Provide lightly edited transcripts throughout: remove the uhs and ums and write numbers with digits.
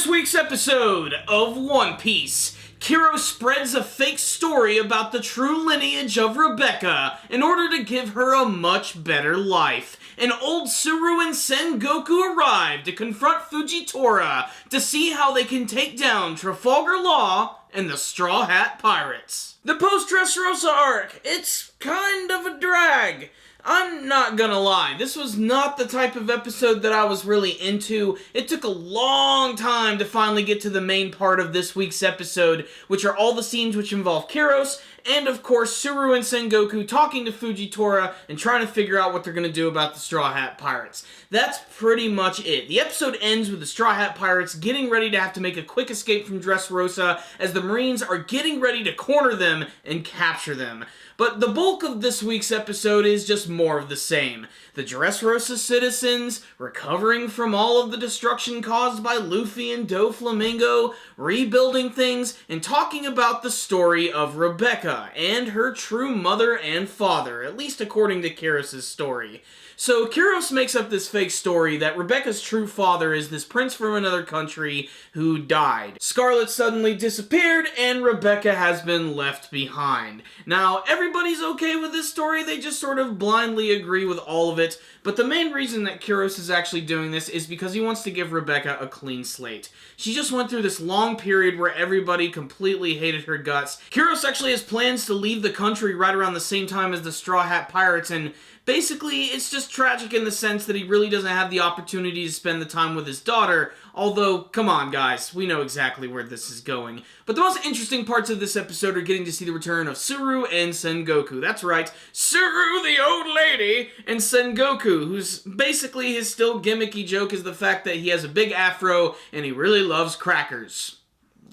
week's episode of One Piece, Kiro spreads a fake story about the true lineage of Rebecca in order to give her a much better life. And old Saru and Sengoku arrive to confront Fujitora to see how they can take down Trafalgar Law and the Straw Hat Pirates. The post-Dressrosa arc, it's kind of a drag. I'm not gonna lie, this was not the type of episode that I was really into. It took a long time to finally get to the main part of this week's episode, which are all the scenes which involve Kiros, and of course Saru and Sengoku talking to Fujitora and trying to figure out what they're gonna do about the Straw Hat Pirates. That's pretty much it. The episode ends with the Straw Hat Pirates getting ready to have to make a quick escape from Dressrosa as the Marines are getting ready to corner them and capture them. But the bulk of this week's episode is just more of the same. The Dressrosa citizens recovering from all of the destruction caused by Luffy and Doflamingo, rebuilding things, and talking about the story of Rebecca and her true mother and father, at least according to Kiros' story. So Kiros makes up this fake story that Rebecca's true father is this prince from another country who died. Scarlet suddenly disappeared and Rebecca has been left behind. Now, everybody's okay with this story, they just sort of blindly agree with all of it, but the main reason that Kiros is actually doing this is because he wants to give Rebecca a clean slate. She just went through this long period where everybody completely hated her guts. Kiros actually has plans to leave the country right around the same time as the Straw Hat Pirates, and basically, it's just tragic in the sense that he really doesn't have the opportunity to spend the time with his daughter, although, come on guys, we know exactly where this is going. But the most interesting parts of this episode are getting to see the return of Saru and Sengoku. That's right, Saru the old lady, and Sengoku, who's basically his still gimmicky joke is the fact that he has a big afro and he really loves crackers.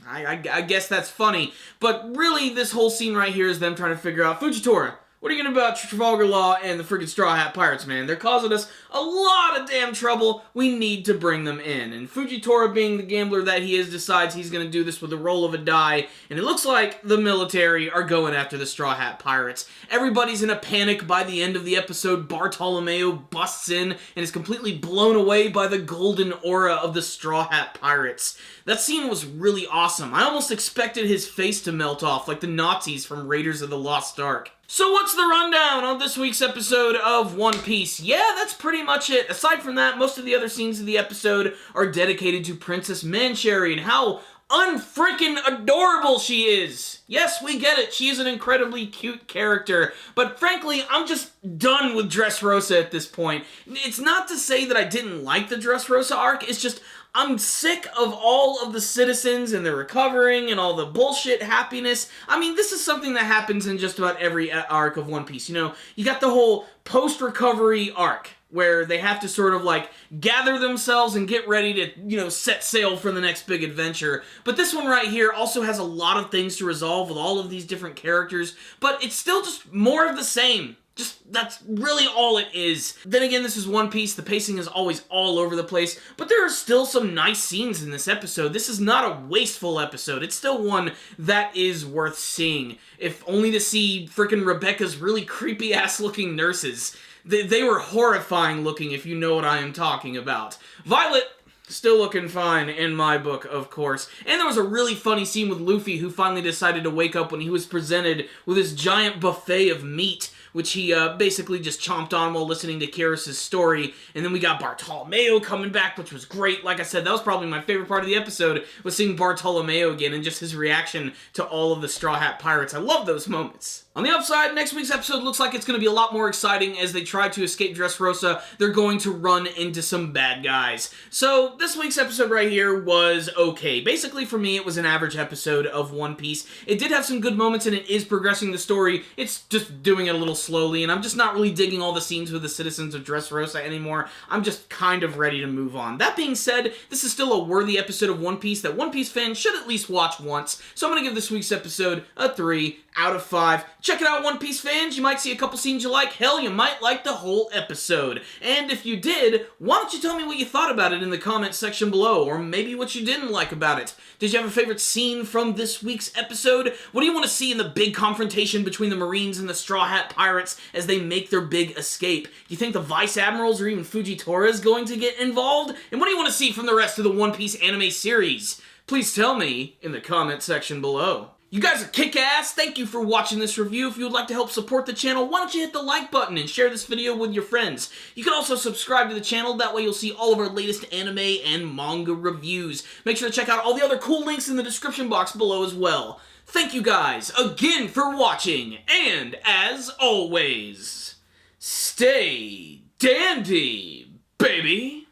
I guess that's funny, but really this whole scene right here is them trying to figure out, Fujitora, what are you gonna about Trafalgar Law and the freaking Straw Hat Pirates, man? They're causing us a lot of damn trouble. We need to bring them in. And Fujitora, being the gambler that he is, decides he's gonna do this with the roll of a die. And it looks like the military are going after the Straw Hat Pirates. Everybody's in a panic by the end of the episode. Bartolomeo busts in and is completely blown away by the golden aura of the Straw Hat Pirates. That scene was really awesome. I almost expected his face to melt off like the Nazis from Raiders of the Lost Ark. So what's the rundown on this week's episode of One Piece? Yeah, that's pretty much it. Aside from that, most of the other scenes of the episode are dedicated to Princess Mancherry and how unfreaking adorable she is. Yes, we get it. She is an incredibly cute character, but frankly, I'm just done with Dressrosa at this point. It's not to say that I didn't like the Dressrosa arc, it's just I'm sick of all of the citizens and the recovering and all the bullshit happiness. I mean, this is something that happens in just about every arc of One Piece. You know, you got the whole post-recovery arc where they have to sort of like gather themselves and get ready to, you know, set sail for the next big adventure. But this one right here also has a lot of things to resolve with all of these different characters, but it's still just more of the same. Just, that's really all it is. Then again, this is One Piece. The pacing is always all over the place, but there are still some nice scenes in this episode. This is not a wasteful episode. It's still one that is worth seeing, if only to see frickin' Rebecca's really creepy-ass looking nurses. They were horrifying looking, if you know what I am talking about. Violet, still looking fine in my book, of course. And there was a really funny scene with Luffy, who finally decided to wake up when he was presented with this giant buffet of meat, which he basically just chomped on while listening to Kiros' story. And then we got Bartolomeo coming back, which was great. Like I said, that was probably my favorite part of the episode, was seeing Bartolomeo again and just his reaction to all of the Straw Hat Pirates. I love those moments. On the upside, next week's episode looks like it's going to be a lot more exciting. As they try to escape Dressrosa, they're going to run into some bad guys. So this week's episode right here was okay. Basically, for me, it was an average episode of One Piece. It did have some good moments, and it is progressing the story. It's just doing it a little slowly, and I'm just not really digging all the scenes with the citizens of Dressrosa anymore. I'm just kind of ready to move on. That being said, this is still a worthy episode of One Piece that One Piece fans should at least watch once. So I'm going to give this week's episode a 3 out of 5. Check it out, One Piece fans. You might see a couple scenes you like. Hell, you might like the whole episode. And if you did, why don't you tell me what you thought about it in the comments section below, or maybe what you didn't like about it. Did you have a favorite scene from this week's episode? What do you want to see in the big confrontation between the Marines and the Straw Hat Pirates as they make their big escape? Do you think the Vice Admirals or even Fujitora is going to get involved? And what do you want to see from the rest of the One Piece anime series? Please tell me in the comment section below. You guys are kick-ass. Thank you for watching this review. If you would like to help support the channel, why don't you hit the like button and share this video with your friends. You can also subscribe to the channel. That way you'll see all of our latest anime and manga reviews. Make sure to check out all the other cool links in the description box below as well. Thank you guys again for watching, and as always, stay dandy, baby!